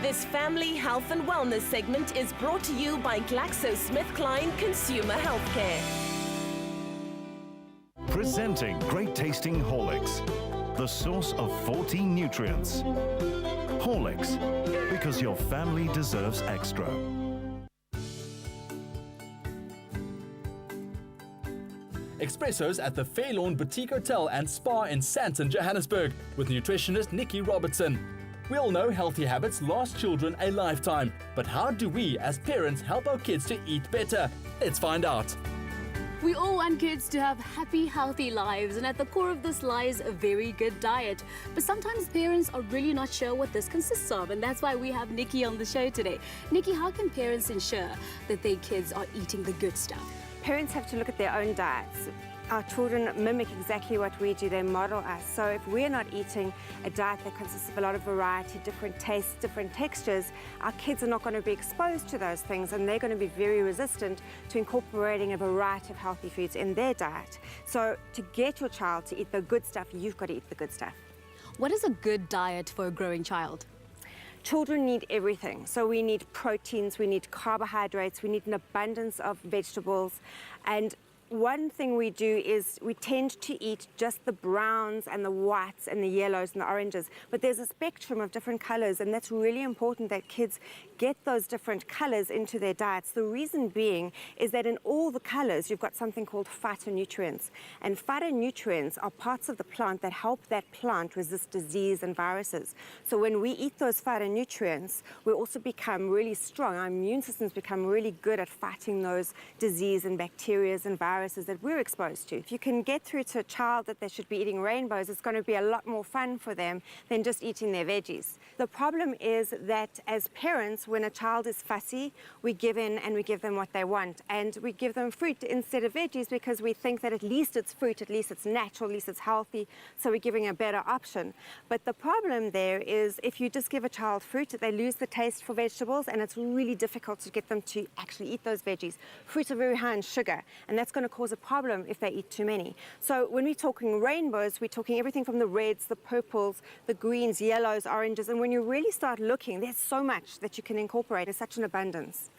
This family health and wellness segment is brought to you by GlaxoSmithKline Consumer Healthcare. Presenting great-tasting Horlicks, the source of 14 nutrients. Horlicks, because your family deserves extra. Espressos at the Fairlawn Boutique Hotel and Spa in Sandton, Johannesburg, with nutritionist Nikki Robertson. We all know healthy habits last children a lifetime, but how do we as parents help our kids to eat better? Let's find out. We all want kids to have happy, healthy lives, and at the core of this lies a very good diet. But sometimes parents are really not sure what this consists of, and that's why we have Nikki on the show today. Nikki, how can parents ensure that their kids are eating the good stuff? Parents have to look at their own diets. Our children mimic exactly what we do, they model us. So if we're not eating a diet that consists of a lot of variety, different tastes, different textures, our kids are not going to be exposed to those things, and they're going to be very resistant to incorporating a variety of healthy foods in their diet. So to get your child to eat the good stuff, you've got to eat the good stuff. What is a good diet for a growing child? Children need everything. So we need proteins, we need carbohydrates, we need an abundance of vegetables. And one thing we do is we tend to eat just the browns and the whites and the yellows and the oranges, but there's a spectrum of different colors, and that's really important that kids get those different colors into their diets. The reason being is that in all the colors you've got something called phytonutrients, and phytonutrients are parts of the plant that help that plant resist disease and viruses. So when we eat those phytonutrients, we also become really strong. Our immune systems become really good at fighting those disease and bacteria and viruses that we're exposed to. If you can get through to a child that they should be eating rainbows, it's going to be a lot more fun for them than just eating their veggies. The problem is that as parents, when a child is fussy, we give in and we give them what they want, and we give them fruit instead of veggies because we think that at least it's fruit, at least it's natural, at least it's healthy, so we're giving a better option. But the problem there is if you just give a child fruit, they lose the taste for vegetables, and it's really difficult to get them to actually eat those veggies. Fruits are very high in sugar, and that's going to cause a problem if they eat too many. So when we're talking rainbows, we're talking everything from the reds, the purples, the greens, yellows, oranges, and when you really start looking, there's so much that you can incorporate. It's such an abundance.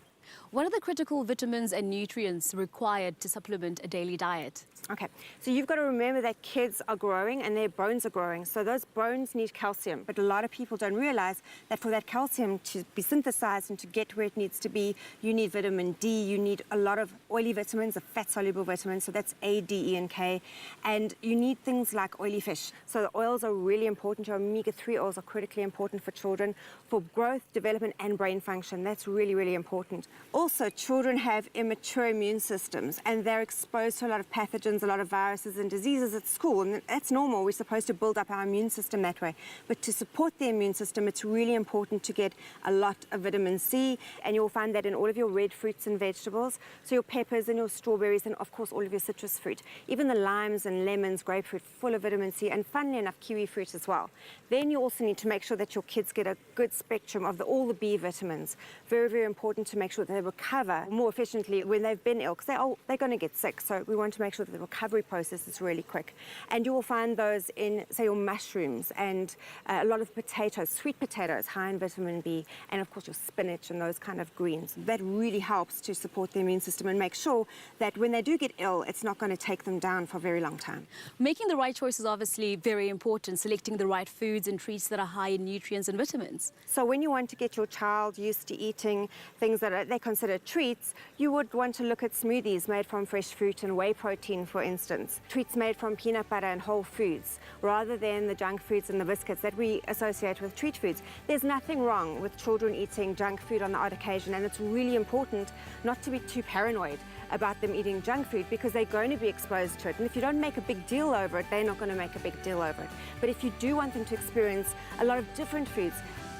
What are the critical vitamins and nutrients required to supplement a daily diet? Okay, so you've got to remember that kids are growing and their bones are growing, so those bones need calcium, but a lot of people don't realize that for that calcium to be synthesized and to get where it needs to be, you need vitamin D, you need a lot of oily vitamins, the fat-soluble vitamins, so that's A, D, E, and K, and you need things like oily fish. So the oils are really important. Your omega-3 oils are critically important for children, for growth, development, and brain function. That's really, really important. Also, children have immature immune systems, and they're exposed to a lot of pathogens, a lot of viruses and diseases at school, and that's normal. We're supposed to build up our immune system that way. But to support the immune system, it's really important to get a lot of vitamin C, and you'll find that in all of your red fruits and vegetables, so your peppers and your strawberries, and of course all of your citrus fruit. Even the limes and lemons, grapefruit, full of vitamin C, and funnily enough, kiwi fruit as well. Then you also need to make sure that your kids get a good spectrum of all the B vitamins. Very, very important to make sure that they recover more efficiently when they've been ill, because they're going to get sick, so we want to make sure that the recovery process is really quick. And you will find those in, say, your mushrooms and a lot of potatoes, sweet potatoes, high in vitamin B, and of course your spinach and those kind of greens. That really helps to support the immune system and make sure that when they do get ill, it's not going to take them down for a very long time. Making the right choice is obviously very important, selecting the right foods and treats that are high in nutrients and vitamins. So when you want to get your child used to eating things that they consider treats, you would want to look at smoothies made from fresh fruit and whey protein, for instance. Treats made from peanut butter and whole foods, rather than the junk foods and the biscuits that we associate with treat foods. There's nothing wrong with children eating junk food on the odd occasion, and it's really important not to be too paranoid about them eating junk food, because they're going to be exposed to it. And if you don't make a big deal over it, they're not going to make a big deal over it. But if you do want them to experience a lot of different foods,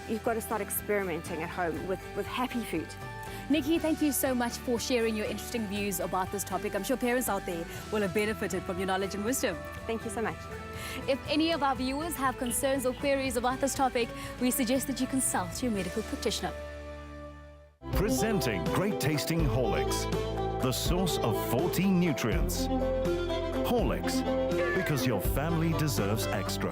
you've got to start experimenting at home with happy food. Nikki, thank you so much for sharing your interesting views about this topic. I'm sure parents out there will have benefited from your knowledge and wisdom. Thank you so much. If any of our viewers have concerns or queries about this topic, we suggest that you consult your medical practitioner. Presenting great-tasting Horlicks, the source of 14 nutrients. Horlicks, because your family deserves extra.